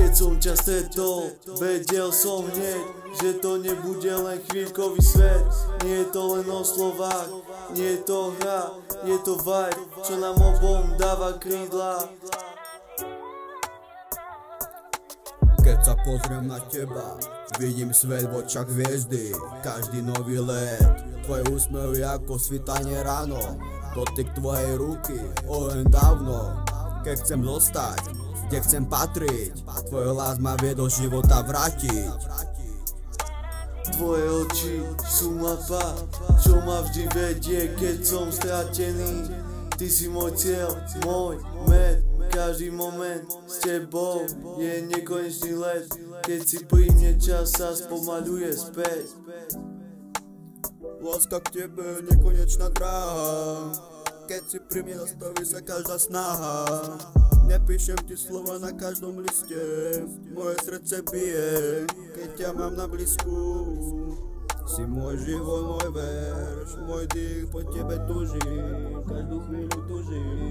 Keď som ťa stretol, vedel som hneď, že to nebude len chvíľkový svet. Nie je to len o slovách, nie je to hra, je to vibe, čo nám obom dáva krídla. Keď sa pozriem na teba, vidím svet v očach hviezdy. Každý nový let, tvoj úsmev je ako svitanie ráno. Dotyk tvojej ruky, len dávno. Keď chcem zostať, kde chcem patriť, tvoj hlas ma vie do života vrátiť. Tvoje oči sú mapa, čo ma vždy vedie, keď som stratený. Ty si môj cieľ, môj med, každý moment s tebou je nekonečný let. Keď si pri mne čas sa spomaľuje späť. Láska k tebe je nekonečná dráha, keď si pri mne zastaví sa každá snaha. Nepíšem ti slova na každom liste, moje srdce bije, keď ťa mám na blízku. Si môj život, môj verš, môj dých, po tebe tužím, každú chvíľu tužím.